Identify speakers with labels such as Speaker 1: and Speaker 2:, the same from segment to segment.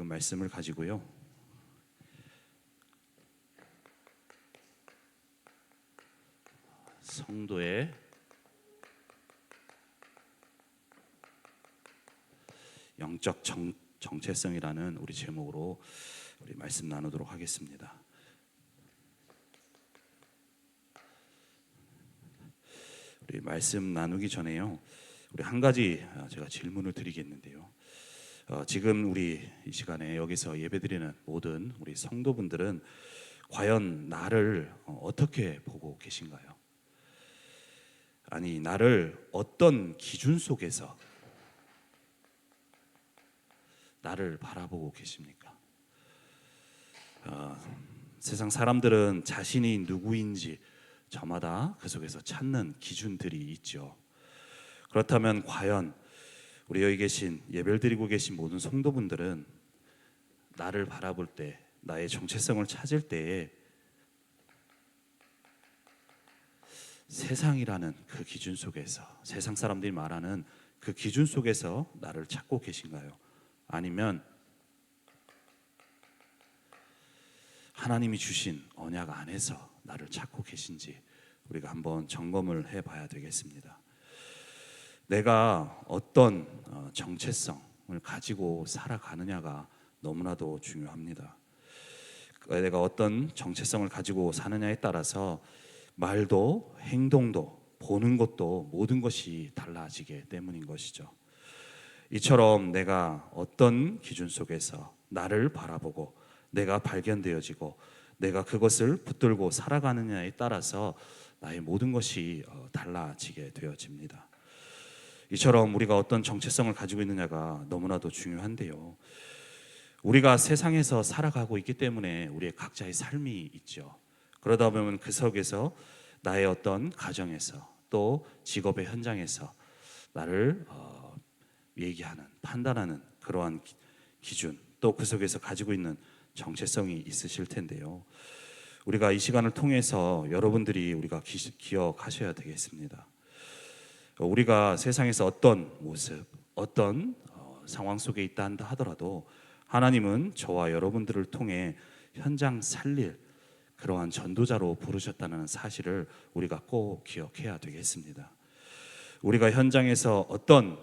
Speaker 1: 말씀을 가지고요. 성도의 영적 정체성이라는 우리 제목으로 우리 말씀 나누도록 하겠습니다. 우리 말씀 나누기 전에요, 우리 한 가지 제가 질문을 드리겠는데요. 지금 우리 이 시간에 여기서 예배드리는 모든 우리 성도분들은 과연 나를 어떻게 보고 계신가요? 아니, 나를 어떤 기준 속에서 나를 바라보고 계십니까? 세상 사람들은 자신이 누구인지 저마다 그 속에서 찾는 기준들이 있죠. 그렇다면 과연 우리 여기 계신 예배를 드리고 계신 모든 성도분들은 나를 바라볼 때, 나의 정체성을 찾을 때에 세상이라는 그 기준 속에서, 세상 사람들이 말하는 그 기준 속에서 나를 찾고 계신가요? 아니면 하나님이 주신 언약 안에서 나를 찾고 계신지 우리가 한번 점검을 해봐야 되겠습니다. 내가 어떤 정체성을 가지고 살아가느냐가 너무나도 중요합니다. 내가 어떤 정체성을 가지고 사느냐에 따라서 말도 행동도 보는 것도 모든 것이 달라지기 때문인 것이죠. 이처럼 내가 어떤 기준 속에서 나를 바라보고 내가 발견되어지고 내가 그것을 붙들고 살아가느냐에 따라서 나의 모든 것이 달라지게 되어집니다. 이처럼 우리가 어떤 정체성을 가지고 있느냐가 너무나도 중요한데요, 우리가 세상에서 살아가고 있기 때문에 우리의 각자의 삶이 있죠. 그러다 보면 그 속에서 나의 어떤 가정에서 또 직업의 현장에서 나를 얘기하는, 판단하는 그러한 기준, 또 그 속에서 가지고 있는 정체성이 있으실 텐데요, 우리가 이 시간을 통해서 여러분들이 우리가 기억하셔야 되겠습니다. 우리가 세상에서 어떤 모습, 어떤 상황 속에 있다 한다 하더라도 하나님은 저와 여러분들을 통해 현장 살릴 그러한 전도자로 부르셨다는 사실을 우리가 꼭 기억해야 되겠습니다. 우리가 현장에서 어떤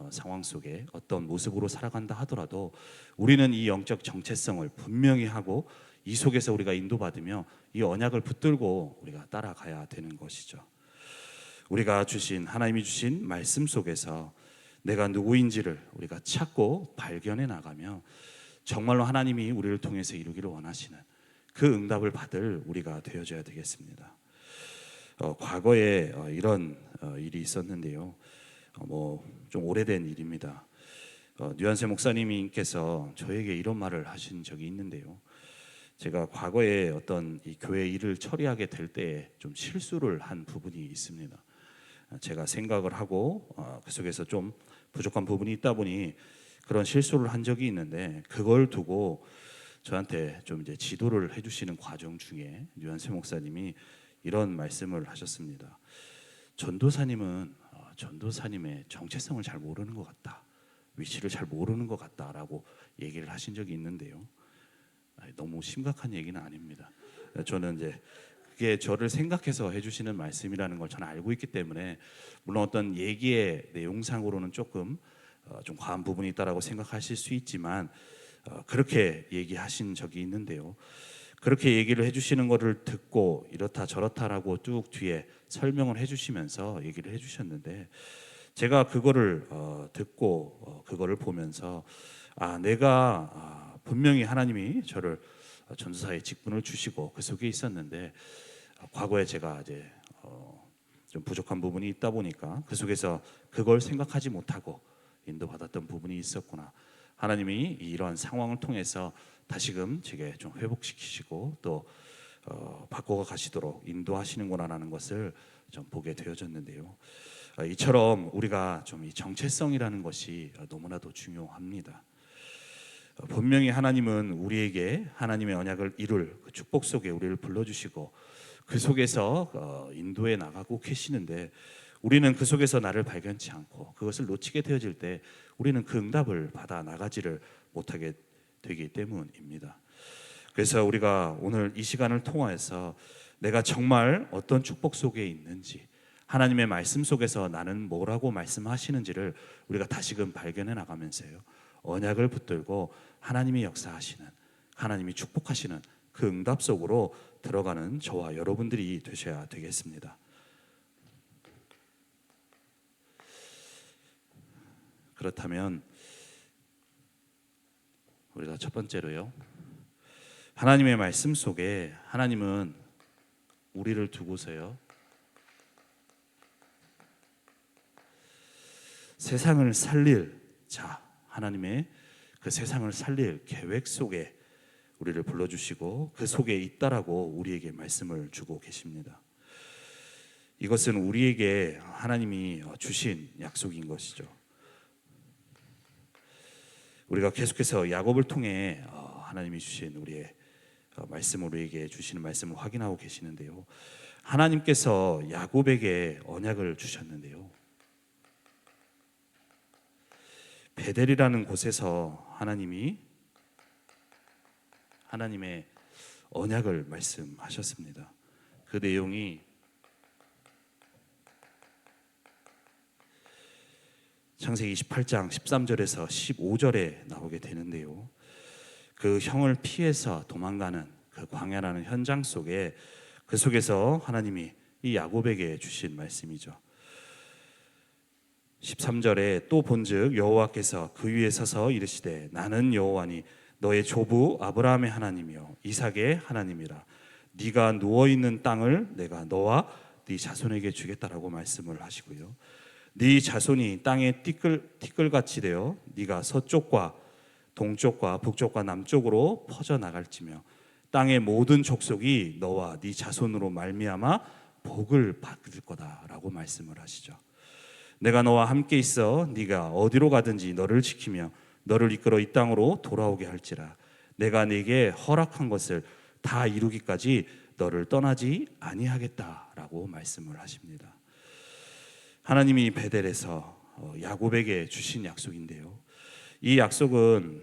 Speaker 1: 상황 속에 어떤 모습으로 살아간다 하더라도 우리는 이 영적 정체성을 분명히 하고 이 속에서 우리가 인도받으며 이 언약을 붙들고 우리가 따라가야 되는 것이죠. 우리가 주신, 하나님이 주신 말씀 속에서 내가 누구인지를 우리가 찾고 발견해 나가며 정말로 하나님이 우리를 통해서 이루기를 원하시는 그 응답을 받을 우리가 되어져야 되겠습니다. 과거에 이런 일이 있었는데요, 좀 오래된 일입니다. 류한세 목사님께서 저에게 이런 말을 하신 적이 있는데요, 제가 과거에 어떤 이 교회 일을 처리하게 될 때에 좀 실수를 한 부분이 있습니다. 제가 생각을 하고 그 속에서 좀 부족한 부분이 있다 보니 그런 실수를 한 적이 있는데, 그걸 두고 저한테 좀 이제 지도를 해주시는 과정 중에 류한세 목사님이 이런 말씀을 하셨습니다. 전도사님은 전도사님의 정체성을 잘 모르는 것 같다, 위치를 잘 모르는 것 같다라고 얘기를 하신 적이 있는데요, 너무 심각한 얘기는 아닙니다. 저는 이제 그게 저를 생각해서 해주시는 말씀이라는 걸 저는 알고 있기 때문에, 물론 어떤 얘기의 내용상으로는 조금 좀 과한 부분이 있다라고 생각하실 수 있지만 그렇게 얘기하신 적이 있는데요, 그렇게 얘기를 해주시는 거를 듣고 이렇다 저렇다라고 쭉 뒤에 설명을 해주시면서 얘기를 해주셨는데, 제가 그거를 듣고 그거를 보면서 내가 분명히 하나님이 저를 전도사의 직분을 주시고 그 속에 있었는데 과거에 제가 이제 좀 부족한 부분이 있다 보니까 그 속에서 그걸 생각하지 못하고 인도받았던 부분이 있었구나, 하나님이 이러한 상황을 통해서 다시금 제게 좀 회복시키시고 또 바꿔 가시도록 인도하시는구나라는 것을 좀 보게 되어졌는데요, 이처럼 우리가 좀 이 정체성이라는 것이 너무나도 중요합니다. 분명히 하나님은 우리에게 하나님의 언약을 이룰 그 축복 속에 우리를 불러주시고 그 속에서 인도해 나가고 계시는데, 우리는 그 속에서 나를 발견치 않고 그것을 놓치게 되어질 때 우리는 그 응답을 받아 나가지를 못하게 되기 때문입니다. 그래서 우리가 오늘 이 시간을 통하여서 내가 정말 어떤 축복 속에 있는지, 하나님의 말씀 속에서 나는 뭐라고 말씀하시는지를 우리가 다시금 발견해 나가면서요, 언약을 붙들고 하나님이 역사하시는, 하나님이 축복하시는 그 응답 속으로 들어가는 저와 여러분들이 되셔야 되겠습니다. 그렇다면 우리가 첫 번째로요, 하나님의 말씀 속에 하나님은 우리를 두고서요, 세상을 살릴 자, 하나님의 그 세상을 살릴 계획 속에 우리를 불러주시고 그 속에 있다라고 우리에게 말씀을 주고 계십니다. 이것은 우리에게 하나님이 주신 약속인 것이죠. 우리가 계속해서 야곱을 통해 하나님이 주신 우리의 말씀을, 우리에게 주시는 말씀을 확인하고 계시는데요, 하나님께서 야곱에게 언약을 주셨는데요, 베델이라는 곳에서 하나님이 하나님의 언약을 말씀하셨습니다. 그 내용이 창세기 28장 13절에서 15절에 나오게 되는데요, 그 형을 피해서 도망가는 그 광야라는 현장 속에, 그 속에서 하나님이 이 야곱에게 주신 말씀이죠. 13절에 또 본즉 여호와께서 그 위에 서서 이르시되 나는 여호와니 너의 조부 아브라함의 하나님이요 이삭의 하나님이라. 네가 누워있는 땅을 내가 너와 네 자손에게 주겠다라고 말씀을 하시고요, 네 자손이 땅에 티끌같이 되어 네가 서쪽과 동쪽과 북쪽과 남쪽으로 퍼져나갈지며 땅의 모든 족속이 너와 네 자손으로 말미암아 복을 받을 거다라고 말씀을 하시죠. 내가 너와 함께 있어 네가 어디로 가든지 너를 지키며 너를 이끌어 이 땅으로 돌아오게 할지라. 내가 네게 허락한 것을 다 이루기까지 너를 떠나지 아니하겠다라고 말씀을 하십니다. 하나님이 베델에서 야곱에게 주신 약속인데요, 이 약속은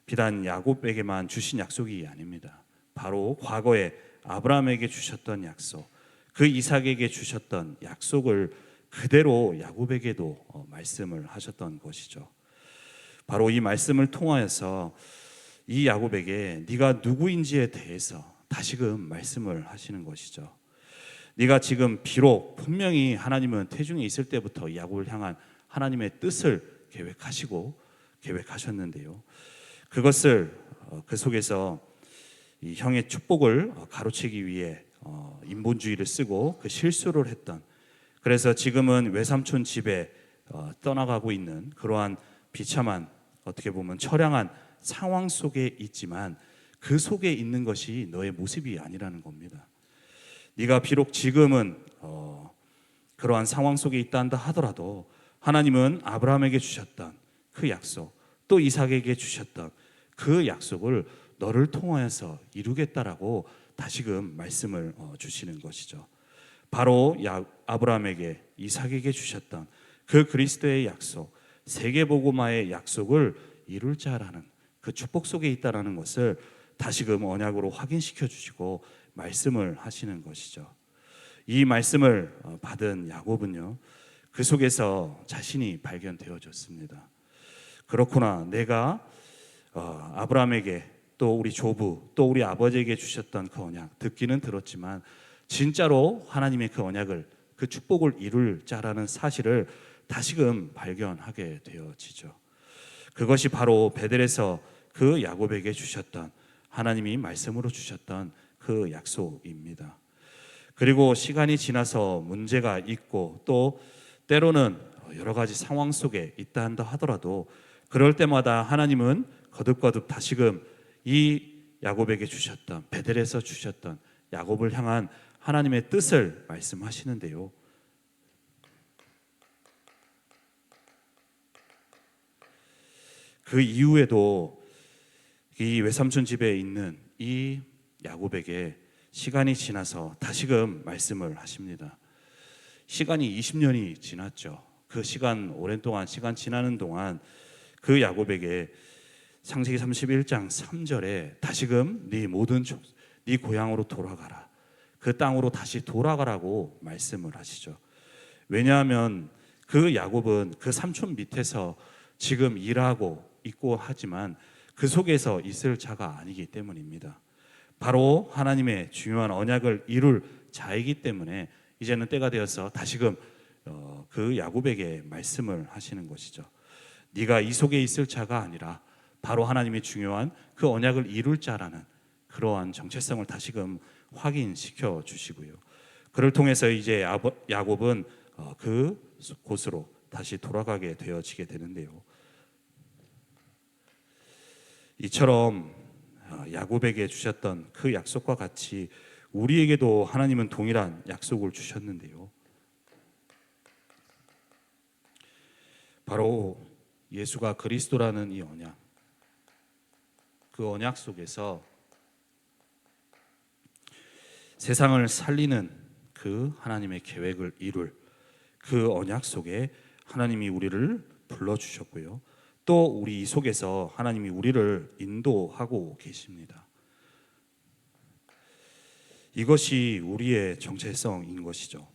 Speaker 1: 비단 야곱에게만 주신 약속이 아닙니다. 바로 과거에 아브라함에게 주셨던 약속, 그 이삭에게 주셨던 약속을 그대로 야곱에게도 말씀을 하셨던 것이죠. 바로 이 말씀을 통하여서 이 야곱에게 네가 누구인지에 대해서 다시금 말씀을 하시는 것이죠. 네가 지금 비록 분명히 하나님은 태중에 있을 때부터 야곱을 향한 하나님의 뜻을 계획하셨는데요, 그것을 그 속에서 이 형의 축복을 가로채기 위해 인본주의를 쓰고 그 실수를 했던, 그래서 지금은 외삼촌 집에 떠나가고 있는 그러한 비참한, 어떻게 보면 처량한 상황 속에 있지만 그 속에 있는 것이 너의 모습이 아니라는 겁니다. 네가 비록 지금은 그러한 상황 속에 있다 한다 하더라도 하나님은 아브라함에게 주셨던 그 약속, 또 이삭에게 주셨던 그 약속을 너를 통하여서 이루겠다라고 다시금 말씀을 주시는 것이죠. 바로 아브라함에게, 이삭에게 주셨던 그 그리스도의 약속, 세계복음화의 약속을 이룰 자라는 그 축복 속에 있다라는 것을 다시금 언약으로 확인시켜 주시고 말씀을 하시는 것이죠. 이 말씀을 받은 야곱은요, 그 속에서 자신이 발견되어졌습니다. 그렇구나, 내가 아브라함에게, 또 우리 조부, 또 우리 아버지에게 주셨던 그 언약 듣기는 들었지만 진짜로 하나님의 그 언약을, 그 축복을 이룰 자라는 사실을 다시금 발견하게 되어지죠. 그것이 바로 베델에서 그 야곱에게 주셨던, 하나님이 말씀으로 주셨던 그 약속입니다. 그리고 시간이 지나서 문제가 있고 또 때로는 여러 가지 상황 속에 있다 한다 하더라도 그럴 때마다 하나님은 거듭거듭 다시금 이 야곱에게 주셨던, 베델에서 주셨던 야곱을 향한 하나님의 뜻을 말씀하시는데요, 그 이후에도 이 외삼촌 집에 있는 이 야곱에게 시간이 지나서 다시금 말씀을 하십니다. 시간이 20년이 지났죠. 그 시간, 오랜 동안 시간 지나는 동안 그 야곱에게 창세기 31장 3절에 다시금 네 고향으로 돌아가라. 그 땅으로 다시 돌아가라고 말씀을 하시죠. 왜냐하면 그 야곱은 그 삼촌 밑에서 지금 일하고 있고 하지만 그 속에서 있을 자가 아니기 때문입니다. 바로 하나님의 중요한 언약을 이룰 자이기 때문에 이제는 때가 되어서 다시금 그 야곱에게 말씀을 하시는 것이죠. 네가 이 속에 있을 자가 아니라 바로 하나님의 중요한 그 언약을 이룰 자라는 그러한 정체성을 다시금 확인시켜 주시고요. 그를 통해서 이제 야곱은 그 곳으로 다시 돌아가게 되어지게 되는데요. 이처럼 야곱에게 주셨던 그 약속과 같이 우리에게도 하나님은 동일한 약속을 주셨는데요. 바로 예수가 그리스도라는 이 언약, 그 언약 속에서 세상을 살리는 그 하나님의 계획을 이룰 그 언약 속에 하나님이 우리를 불러주셨고요. 또 우리 속에서 하나님이 우리를 인도하고 계십니다. 이것이 우리의 정체성인 것이죠.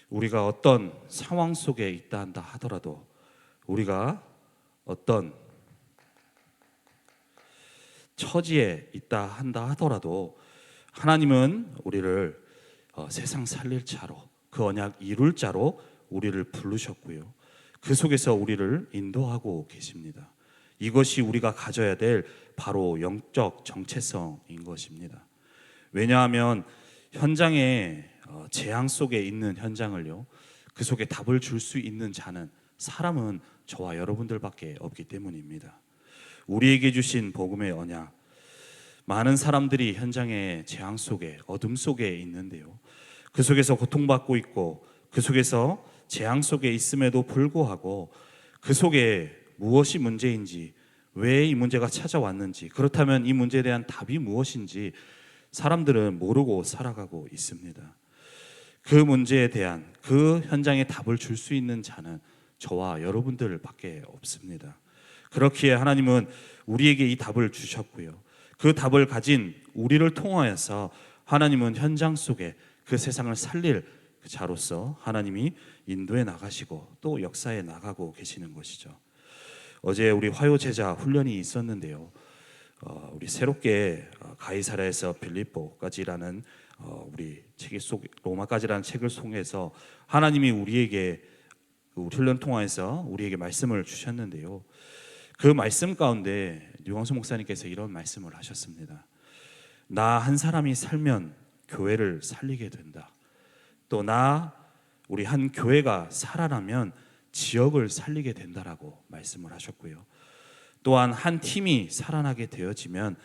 Speaker 1: 우리가 어떤 상황 속에 있다 한다 하더라도, 우리가 어떤 처지에 있다 한다 하더라도 하나님은 우리를 세상 살릴 자로, 그 언약 이룰 자로 우리를 부르셨고요. 그 속에서 우리를 인도하고 계십니다. 이것이 우리가 가져야 될 바로 영적 정체성인 것입니다. 왜냐하면 현장에 재앙 속에 있는 현장을요, 그 속에 답을 줄 수 있는 자는, 사람은 저와 여러분들밖에 없기 때문입니다. 우리에게 주신 복음의 언약, 많은 사람들이 현장의 재앙 속에, 어둠 속에 있는데요, 그 속에서 고통받고 있고 그 속에서 재앙 속에 있음에도 불구하고 그 속에 무엇이 문제인지, 왜 이 문제가 찾아왔는지, 그렇다면 이 문제에 대한 답이 무엇인지 사람들은 모르고 살아가고 있습니다. 그 문제에 대한, 그 현장에 답을 줄 수 있는 자는 저와 여러분들밖에 없습니다. 그렇기에 하나님은 우리에게 이 답을 주셨고요, 그 답을 가진 우리를 통하여서 하나님은 현장 속에 그 세상을 살릴 그 자로서 하나님이 인도해 나가시고 또 역사에 나가고 계시는 것이죠. 어제 우리 화요 제자 훈련이 있었는데요, 우리 새롭게 가이사랴에서 빌립보까지라는 우리 책의 속, 로마까지라는 책을 통해서 하나님이 우리에게 우리 훈련 통화에서 우리에게 말씀을 주셨는데요, 그 말씀 가운데 유광수 목사님께서 이런 말씀을 하셨습니다. 나 한 사람이 살면 교회를 살리게 된다. 또 우리 한 교회가 살아나면 지역을 살리게 된다라고 말씀을 하셨고요. 또한 한 팀이 살아나게 되어지면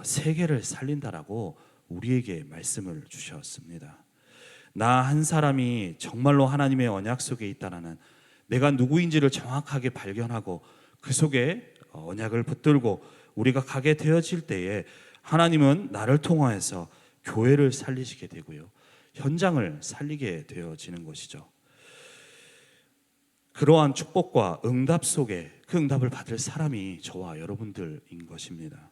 Speaker 1: 세계를 살린다라고 우리에게 말씀을 주셨습니다. 나 한 사람이 정말로 하나님의 언약 속에 있다라는, 내가 누구인지를 정확하게 발견하고 그 속에 언약을 붙들고 우리가 가게 되어질 때에 하나님은 나를 통하여서 교회를 살리시게 되고요, 현장을 살리게 되어지는 것이죠. 그러한 축복과 응답 속에 그 응답을 받을 사람이 저와 여러분들인 것입니다.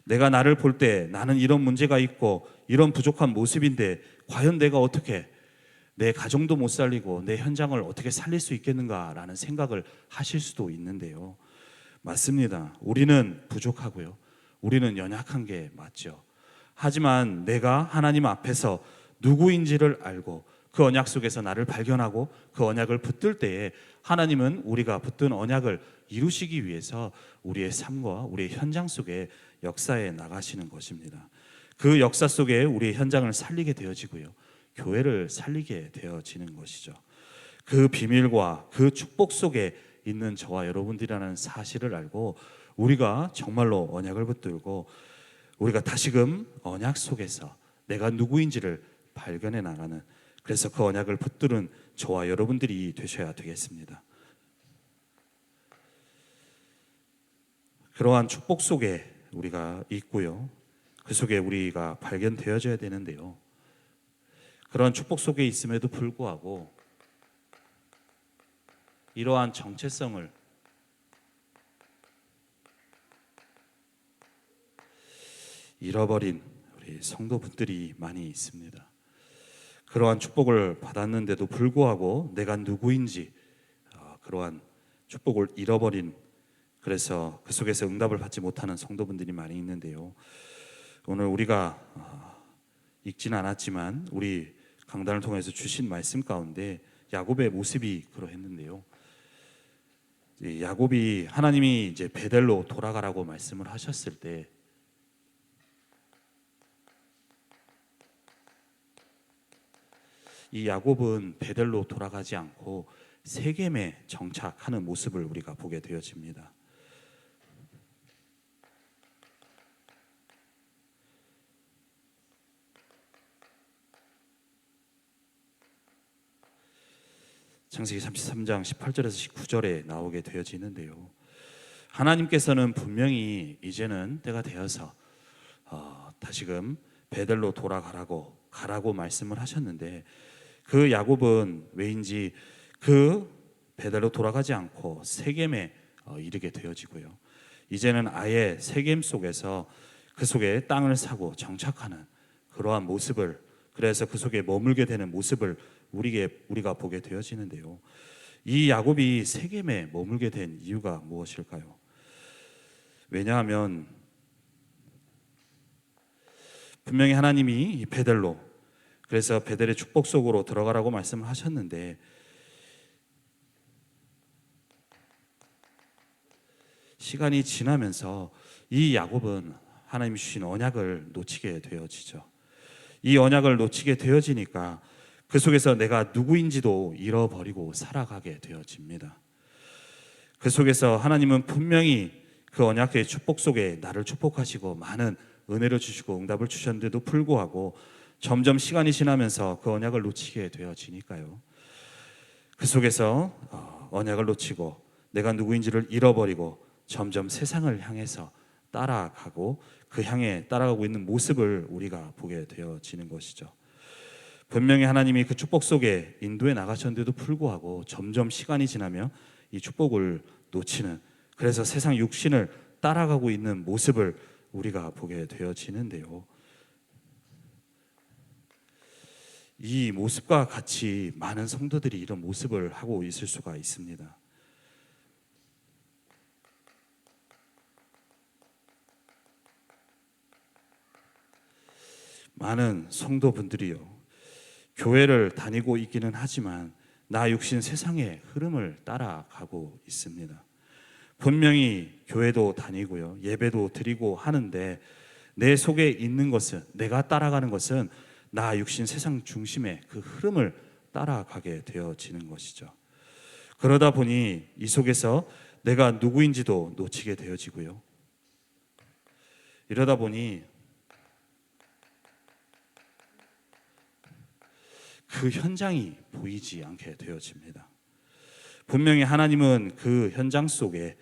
Speaker 1: 내가 나를 볼 때 나는 이런 문제가 있고 이런 부족한 모습인데 과연 내가 어떻게 내 가정도 못 살리고 내 현장을 어떻게 살릴 수 있겠는가라는 생각을 하실 수도 있는데요, 맞습니다. 우리는 부족하고요, 우리는 연약한 게 맞죠. 하지만 내가 하나님 앞에서 누구인지를 알고 그 언약 속에서 나를 발견하고 그 언약을 붙들 때에 하나님은 우리가 붙든 언약을 이루시기 위해서 우리의 삶과 우리의 현장 속에 역사에 나가시는 것입니다. 그 역사 속에 우리의 현장을 살리게 되어지고요, 교회를 살리게 되어지는 것이죠. 그 비밀과 그 축복 속에 있는 저와 여러분들이라는 사실을 알고 우리가 정말로 언약을 붙들고 우리가 다시금 언약 속에서 내가 누구인지를 발견해 나가는, 그래서 그 언약을 붙드는 저와 여러분들이 되셔야 되겠습니다. 그러한 축복 속에 우리가 있고요, 그 속에 우리가 발견되어져야 되는데요, 그러한 축복 속에 있음에도 불구하고 이러한 정체성을 잃어버린 우리 성도분들이 많이 있습니다. 그러한 축복을 받았는데도 불구하고 내가 누구인지 그러한 축복을 잃어버린, 그래서 그 속에서 응답을 받지 못하는 성도분들이 많이 있는데요. 오늘 우리가 읽지는 않았지만 우리 강단을 통해서 주신 말씀 가운데 야곱의 모습이 그러했는데요. 야곱이 하나님이 이제 베델로 돌아가라고 말씀을 하셨을 때 이 야곱은 베델로 돌아가지 않고 세겜에 정착하는 모습을 우리가 보게 되어집니다. 창세기 33장 18절에서 19절에 나오게 되어지는데요. 하나님께서는 분명히 이제는 때가 되어서 다시금 베델로 가라고 말씀을 하셨는데 그 야곱은 왜인지 그 베델로 돌아가지 않고 세겜에 이르게 되어지고요. 이제는 아예 세겜 속에서 그 속에 땅을 사고 정착하는 그러한 모습을, 그래서 그 속에 머물게 되는 모습을 우리가 보게 되어지는데요. 이 야곱이 세겜에 머물게 된 이유가 무엇일까요? 왜냐하면 분명히 하나님이 이 베델로, 그래서 베델의 축복 속으로 들어가라고 말씀을 하셨는데 시간이 지나면서 이 야곱은 하나님이 주신 언약을 놓치게 되어지죠. 이 언약을 놓치게 되어지니까 그 속에서 내가 누구인지도 잃어버리고 살아가게 되어집니다. 그 속에서 하나님은 분명히 그 언약의 축복 속에 나를 축복하시고 많은 은혜를 주시고 응답을 주셨는데도 불구하고 점점 시간이 지나면서 그 언약을 놓치게 되어지니까요. 그 속에서 언약을 놓치고 내가 누구인지를 잃어버리고 점점 세상을 향해서 따라가고 그 향해 따라가고 있는 모습을 우리가 보게 되어지는 것이죠. 분명히 하나님이 그 축복 속에 인도해 나가셨는데도 불구하고 점점 시간이 지나며 이 축복을 놓치는, 그래서 세상 육신을 따라가고 있는 모습을 우리가 보게 되어지는데요. 이 모습과 같이 많은 성도들이 이런 모습을 하고 있을 수가 있습니다. 많은 성도분들이요, 교회를 다니고 있기는 하지만 나 육신 세상의 흐름을 따라가고 있습니다. 분명히 교회도 다니고요, 예배도 드리고 하는데 내 속에 있는 것은, 내가 따라가는 것은 나 육신 세상 중심의 그 흐름을 따라가게 되어지는 것이죠. 그러다 보니 이 속에서 내가 누구인지도 놓치게 되어지고요. 이러다 보니 그 현장이 보이지 않게 되어집니다. 분명히 하나님은 그 현장 속에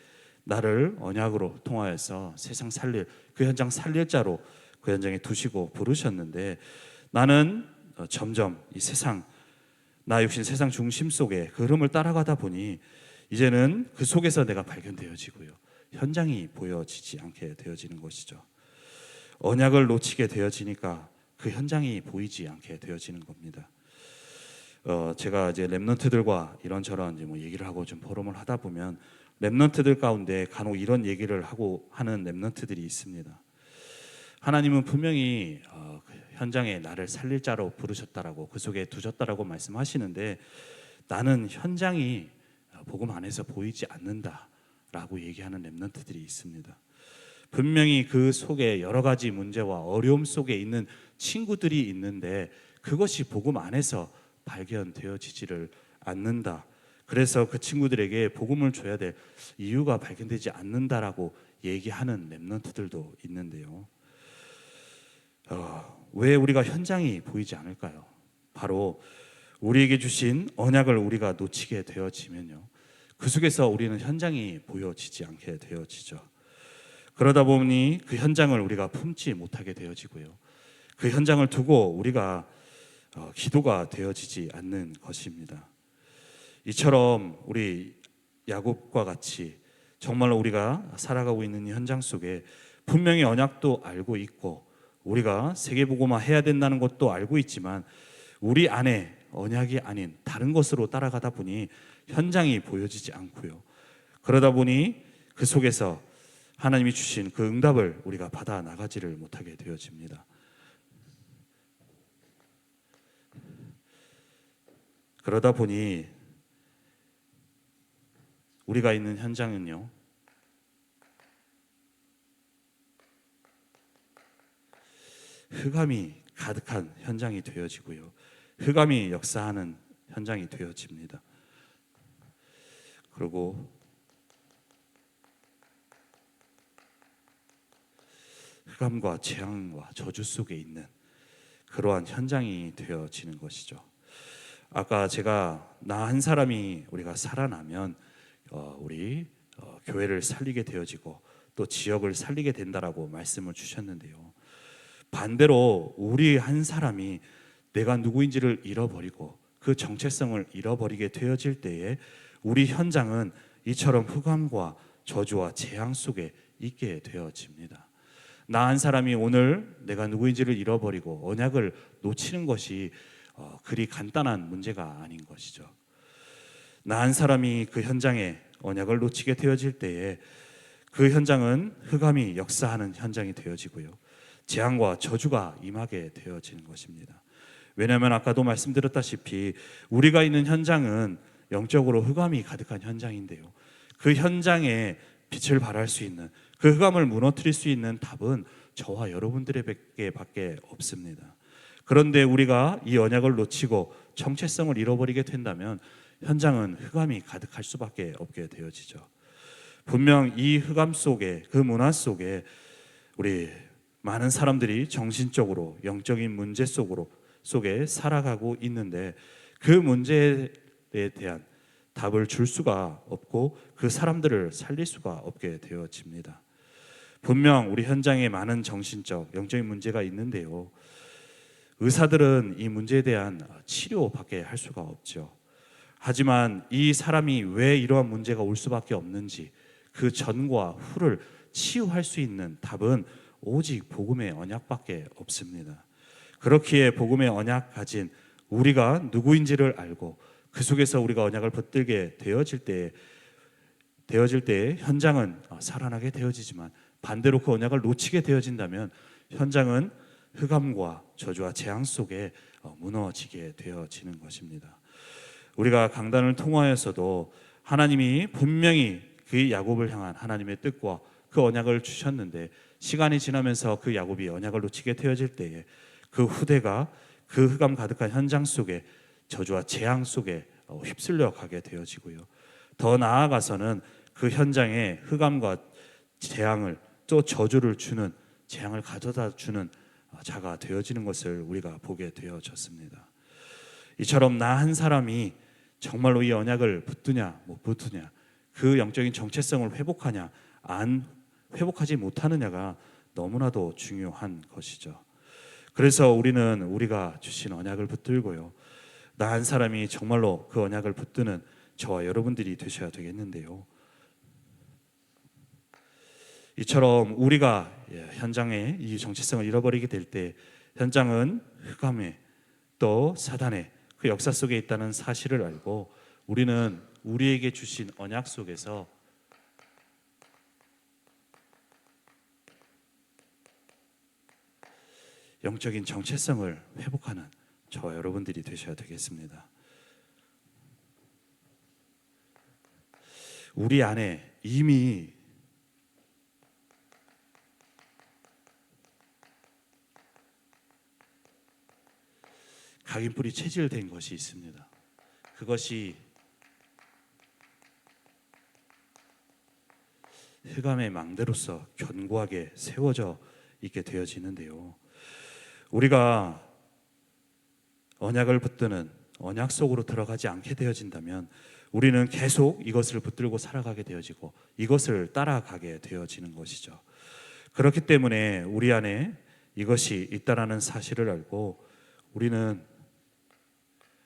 Speaker 1: 나를 언약으로 통하여서 세상 살릴, 그 현장 살릴 자로 그 현장에 두시고 부르셨는데 나는 점점 이 세상, 나 육신 세상 중심 속에 그 흐름을 따라가다 보니 이제는 그 속에서 내가 발견되어지고요, 현장이 보여지지 않게 되어지는 것이죠. 언약을 놓치게 되어지니까 그 현장이 보이지 않게 되어지는 겁니다. 제가 이제 렘넌트들과 이런저런 이제 뭐 얘기를 하고 좀 포럼을 하다 보면 렘넌트들 가운데 간혹 이런 얘기를 하고 하는 렘넌트들이 있습니다. 하나님은 분명히 그 현장에 나를 살릴 자로 부르셨다라고, 그 속에 두셨다라고 말씀하시는데 나는 현장이 복음 안에서 보이지 않는다라고 얘기하는 렘넌트들이 있습니다. 분명히 그 속에 여러 가지 문제와 어려움 속에 있는 친구들이 있는데 그것이 복음 안에서 발견되어지지를 않는다. 그래서 그 친구들에게 복음을 줘야 될 이유가 발견되지 않는다라고 얘기하는 렘넌트들도 있는데요. 왜 우리가 현장이 보이지 않을까요? 바로 우리에게 주신 언약을 우리가 놓치게 되어지면요, 그 속에서 우리는 현장이 보여지지 않게 되어지죠. 그러다 보니 그 현장을 우리가 품지 못하게 되어지고요, 그 현장을 두고 우리가 기도가 되어지지 않는 것입니다. 이처럼 우리 야곱과 같이 정말로 우리가 살아가고 있는 이 현장 속에 분명히 언약도 알고 있고 우리가 세계복음화 해야 된다는 것도 알고 있지만 우리 안에 언약이 아닌 다른 것으로 따라가다 보니 현장이 보여지지 않고요. 그러다 보니 그 속에서 하나님이 주신 그 응답을 우리가 받아 나가지를 못하게 되어집니다. 그러다 보니 우리가 있는 현장은요, 흑암이 가득한 현장이 되어지고요, 흑암이 역사하는 현장이 되어집니다. 그리고 흑암과 재앙과 저주 속에 있는 그러한 현장이 되어지는 것이죠. 아까 제가 나 한 사람이 우리가 살아나면 우리 교회를 살리게 되어지고 또 지역을 살리게 된다라고 말씀을 주셨는데요. 반대로 우리 한 사람이 내가 누구인지를 잃어버리고 그 정체성을 잃어버리게 되어질 때에 우리 현장은 이처럼 흑암과 저주와 재앙 속에 있게 되어집니다. 나 한 사람이 오늘 내가 누구인지를 잃어버리고 언약을 놓치는 것이 그리 간단한 문제가 아닌 것이죠. 나 한 사람이 그 현장에 언약을 놓치게 되어질 때에 그 현장은 흑암이 역사하는 현장이 되어지고요, 재앙과 저주가 임하게 되어지는 것입니다. 왜냐하면 아까도 말씀드렸다시피 우리가 있는 현장은 영적으로 흑암이 가득한 현장인데요, 그 현장에 빛을 발할 수 있는, 그 흑암을 무너뜨릴 수 있는 답은 저와 여러분들에게 밖에 없습니다. 그런데 우리가 이 언약을 놓치고 정체성을 잃어버리게 된다면 현장은 흑암이 가득할 수밖에 없게 되어지죠. 분명 이 흑암 속에, 그 문화 속에 우리 많은 사람들이 정신적으로 영적인 문제 속에 살아가고 있는데 그 문제에 대한 답을 줄 수가 없고 그 사람들을 살릴 수가 없게 되어집니다. 분명 우리 현장에 많은 정신적, 영적인 문제가 있는데요, 의사들은 이 문제에 대한 치료밖에 할 수가 없죠. 하지만 이 사람이 왜 이러한 문제가 올 수밖에 없는지 그 전과 후를 치유할 수 있는 답은 오직 복음의 언약밖에 없습니다. 그렇기에 복음의 언약 가진 우리가 누구인지를 알고 그 속에서 우리가 언약을 붙들게 되어질 때 현장은 살아나게 되어지지만 반대로 그 언약을 놓치게 되어진다면 현장은 흑암과 저주와 재앙 속에 무너지게 되어지는 것입니다. 우리가 강단을 통하여서도 하나님이 분명히 그 야곱을 향한 하나님의 뜻과 그 언약을 주셨는데 시간이 지나면서 그 야곱이 언약을 놓치게 되어질 때에 그 후대가 그 흑암 가득한 현장 속에 저주와 재앙 속에 휩쓸려 가게 되어지고요, 더 나아가서는 그 현장에 흑암과 재앙을 또 저주를 주는, 재앙을 가져다 주는 자가 되어지는 것을 우리가 보게 되어졌습니다. 이처럼 나 한 사람이 정말로 이 언약을 붙드냐 못 붙드냐, 그 영적인 정체성을 회복하냐 안 회복하지 못하느냐가 너무나도 중요한 것이죠. 그래서 우리는 우리가 주신 언약을 붙들고요, 나 한 사람이 정말로 그 언약을 붙드는 저와 여러분들이 되셔야 되겠는데요, 이처럼 우리가 현장에 이 정체성을 잃어버리게 될 때 현장은 흑암에 또 사단의 그 역사 속에 있다는 사실을 알고 우리는 우리에게 주신 언약 속에서 영적인 정체성을 회복하는 저와 여러분들이 되셔야 되겠습니다. 우리 안에 이미 각인뿔이 체질된 것이 있습니다. 그것이 흑암의 망대로서 견고하게 세워져 있게 되어지는데요, 우리가 언약을 붙드는 언약 속으로 들어가지 않게 되어진다면 우리는 계속 이것을 붙들고 살아가게 되어지고 이것을 따라가게 되어지는 것이죠. 그렇기 때문에 우리 안에 이것이 있다라는 사실을 알고 우리는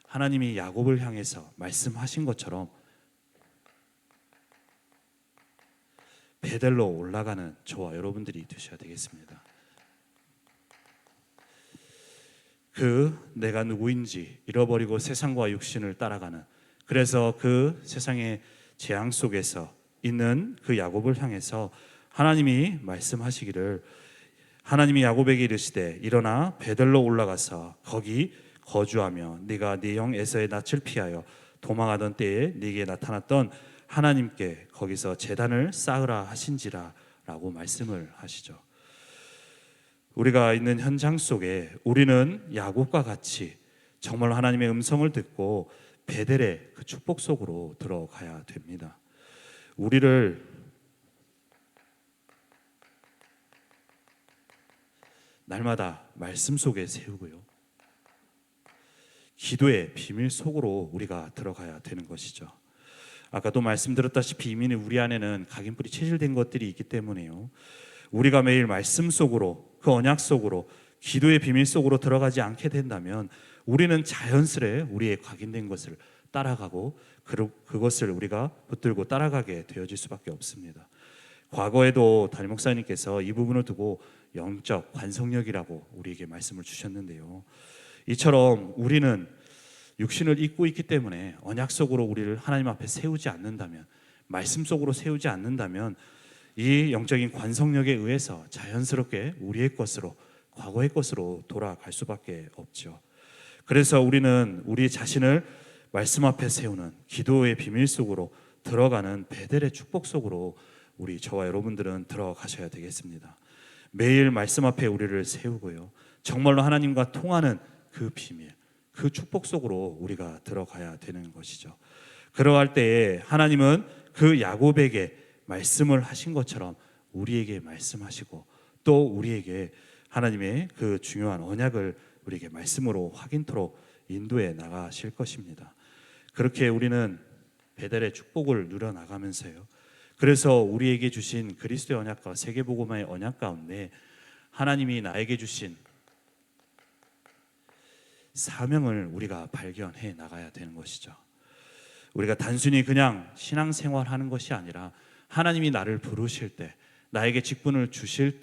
Speaker 1: 하나님이 야곱을 향해서 말씀하신 것처럼 베델로 올라가는 저와 여러분들이 되셔야 되겠습니다. 내가 누구인지 잃어버리고 세상과 육신을 따라가는, 그래서 그 세상의 재앙 속에서 있는 그 야곱을 향해서 하나님이 말씀하시기를, 하나님이 야곱에게 이르시되 일어나 베델로 올라가서 거기 거주하며 네가 네 형 에서의 낯을 피하여 도망하던 때에 네게 나타났던 하나님께 거기서 제단을 쌓으라 하신지라 라고 말씀을 하시죠. 우리가 있는 현장 속에 우리는 야곱과 같이 정말 하나님의 음성을 듣고 베델의 그 축복 속으로 들어가야 됩니다. 우리를 날마다 말씀 속에 세우고요, 기도의 비밀 속으로 우리가 들어가야 되는 것이죠. 아까도 말씀드렸다시피 이미 우리 안에는 각인뿔이 체질된 것들이 있기 때문에요, 우리가 매일 말씀 속으로, 그 언약 속으로, 기도의 비밀 속으로 들어가지 않게 된다면 우리는 자연스레 우리의 각인된 것을 따라가고 그것을 우리가 붙들고 따라가게 되어질 수밖에 없습니다. 과거에도 담임 목사님께서 이 부분을 두고 영적 관성력이라고 우리에게 말씀을 주셨는데요, 이처럼 우리는 육신을 입고 있기 때문에 언약 속으로 우리를 하나님 앞에 세우지 않는다면, 말씀 속으로 세우지 않는다면 이 영적인 관성력에 의해서 자연스럽게 우리의 것으로, 과거의 것으로 돌아갈 수밖에 없죠. 그래서 우리는 우리 자신을 말씀 앞에 세우는 기도의 비밀 속으로 들어가는 베델의 축복 속으로 우리 저와 여러분들은 들어가셔야 되겠습니다. 매일 말씀 앞에 우리를 세우고요, 정말로 하나님과 통하는 그 비밀, 그 축복 속으로 우리가 들어가야 되는 것이죠. 그러할 때에 하나님은 그 야곱에게 말씀을 하신 것처럼 우리에게 말씀하시고 또 우리에게 하나님의 그 중요한 언약을 우리에게 말씀으로 확인토록 인도해 나가실 것입니다. 그렇게 우리는 베델의 축복을 누려 나가면서요, 그래서 우리에게 주신 그리스도의 언약과 세계복음화의 언약 가운데 하나님이 나에게 주신 사명을 우리가 발견해 나가야 되는 것이죠. 우리가 단순히 그냥 신앙생활하는 것이 아니라 하나님이 나를 부르실 때, 나에게 직분을 주실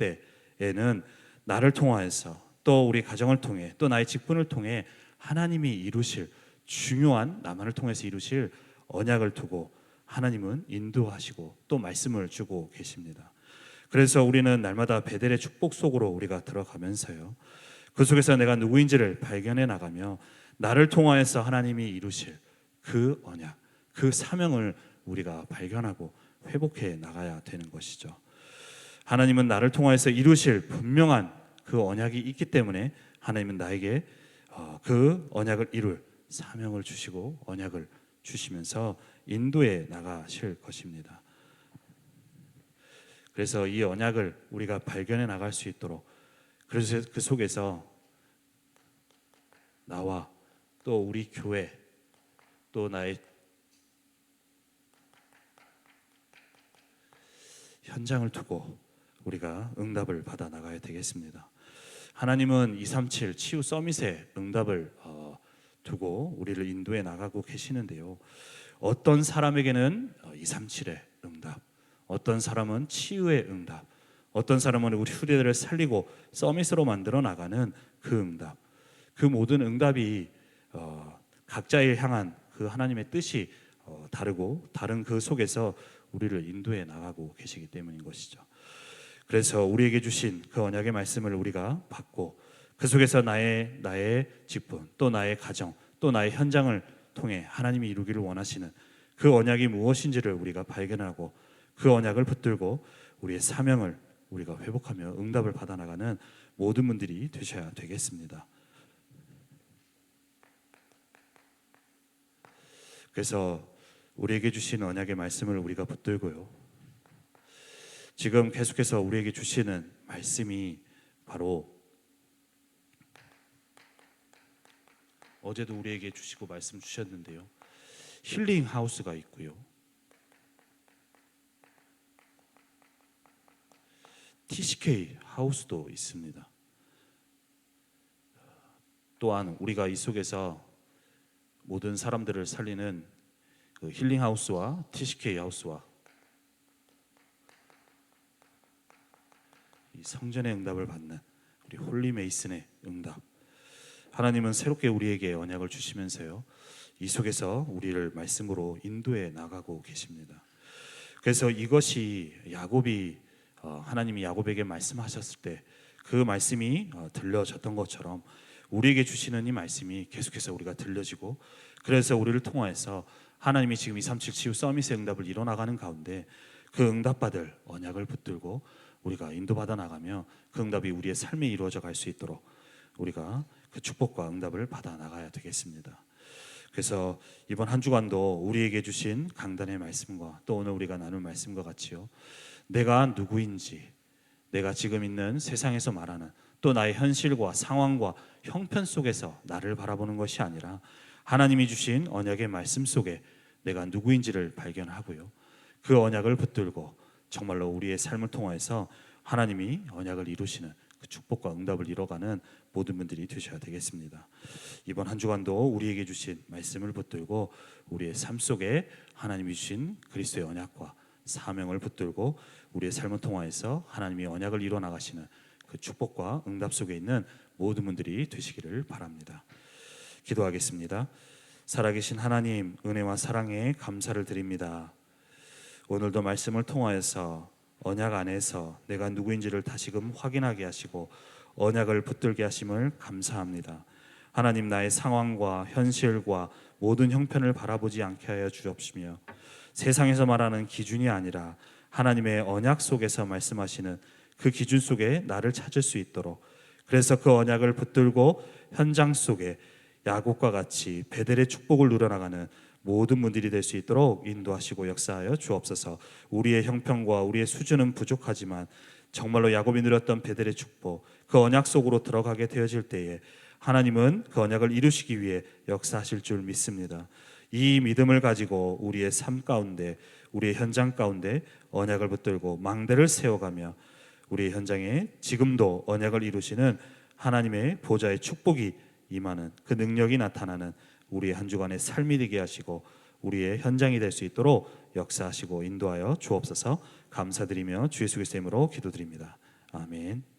Speaker 1: 때에는 나를 통하여서 또 우리 가정을 통해 또 나의 직분을 통해 하나님이 이루실 중요한, 나만을 통해서 이루실 언약을 두고 하나님은 인도하시고 또 말씀을 주고 계십니다. 그래서 우리는 날마다 베델의 축복 속으로 우리가 들어가면서요, 그 속에서 내가 누구인지를 발견해 나가며 나를 통하여서 하나님이 이루실 그 언약, 그 사명을 우리가 발견하고 회복해 나가야 되는 것이죠. 하나님은 나를 통하여서 이루실 분명한 그 언약이 있기 때문에 하나님은 나에게 그 언약을 이룰 사명을 주시고 언약을 주시면서 인도해 나가실 것입니다. 그래서 이 언약을 우리가 발견해 나갈 수 있도록, 그래서 그 속에서 나와 또 우리 교회 또 나의 현장을 두고 우리가 응답을 받아 나가야 되겠습니다. 하나님은 237 치유 서밋에 응답을 두고 우리를 인도해 나가고 계시는데요, 어떤 사람에게는 237의 응답, 어떤 사람은 치유의 응답, 어떤 사람은 우리 후대들을 살리고 서밋으로 만들어 나가는 그 응답, 그 모든 응답이 각자에 향한 그 하나님의 뜻이 다르고 다른 그 속에서 우리를 인도해 나가고 계시기 때문인 것이죠. 그래서 우리에게 주신 그 언약의 말씀을 우리가 받고 그 속에서 나의 직분, 또 나의 가정, 또 나의 현장을 통해 하나님이 이루기를 원하시는 그 언약이 무엇인지를 우리가 발견하고 그 언약을 붙들고 우리의 사명을 우리가 회복하며 응답을 받아 나가는 모든 분들이 되셔야 되겠습니다. 그래서 우리에게 주신 언약의 말씀을 우리가 붙들고요, 지금 계속해서 우리에게 주시는 말씀이 바로 어제도 우리에게 주시고 말씀 주셨는데요, 힐링 하우스가 있고요, TCK 하우스도 있습니다. 또한 우리가 이 속에서 모든 사람들을 살리는 그 힐링 하우스와 TCK 하우스와 이 성전의 응답을 받는 우리 홀리 메이슨의 응답. 하나님은 새롭게 우리에게 언약을 주시면서요, 이 속에서 우리를 말씀으로 인도해 나가고 계십니다. 그래서 이것이 야곱이 하나님이 야곱에게 말씀하셨을 때 그 말씀이 들려졌던 것처럼 우리에게 주시는 이 말씀이 계속해서 우리가 들려지고, 그래서 우리를 통하여서 하나님이 지금 237 치유 서밋의 응답을 이뤄나가는 가운데 그 응답받을 언약을 붙들고 우리가 인도받아 나가며 그 응답이 우리의 삶에 이루어져 갈 수 있도록 우리가 그 축복과 응답을 받아 나가야 되겠습니다. 그래서 이번 한 주간도 우리에게 주신 강단의 말씀과 또 오늘 우리가 나눌 말씀과 같이요, 내가 누구인지, 내가 지금 있는 세상에서 말하는 또 나의 현실과 상황과 형편 속에서 나를 바라보는 것이 아니라 하나님이 주신 언약의 말씀 속에 내가 누구인지를 발견하고요, 그 언약을 붙들고 정말로 우리의 삶을 통해서 하나님이 언약을 이루시는 그 축복과 응답을 이뤄가는 모든 분들이 되셔야 되겠습니다. 이번 한 주간도 우리에게 주신 말씀을 붙들고 우리의 삶 속에 하나님이 주신 그리스도의 언약과 사명을 붙들고 우리의 삶을 통하여서 하나님이 언약을 이뤄 나가시는 그 축복과 응답 속에 있는 모든 분들이 되시기를 바랍니다. 기도하겠습니다. 살아계신 하나님, 은혜와 사랑에 감사를 드립니다. 오늘도 말씀을 통하여서 언약 안에서 내가 누구인지를 다시금 확인하게 하시고 언약을 붙들게 하심을 감사합니다. 하나님, 나의 상황과 현실과 모든 형편을 바라보지 않게 하여 주옵시며 세상에서 말하는 기준이 아니라 하나님의 언약 속에서 말씀하시는 그 기준 속에 나를 찾을 수 있도록, 그래서 그 언약을 붙들고 현장 속에 야곱과 같이 베델의 축복을 누려나가는 모든 분들이 될 수 있도록 인도하시고 역사하여 주옵소서. 우리의 형편과 우리의 수준은 부족하지만 정말로 야곱이 누렸던 베델의 축복, 그 언약 속으로 들어가게 되어질 때에 하나님은 그 언약을 이루시기 위해 역사하실 줄 믿습니다. 이 믿음을 가지고 우리의 삶 가운데, 우리의 현장 가운데 언약을 붙들고 망대를 세워가며 우리의 현장에 지금도 언약을 이루시는 하나님의 보좌의 축복이 임하는 그 능력이 나타나는 우리의 한 주간의 삶이 되게 하시고 우리의 현장이 될 수 있도록 역사하시고 인도하여 주옵소서. 감사드리며 주 예수 그리스도의 이름으로 기도드립니다. 아멘.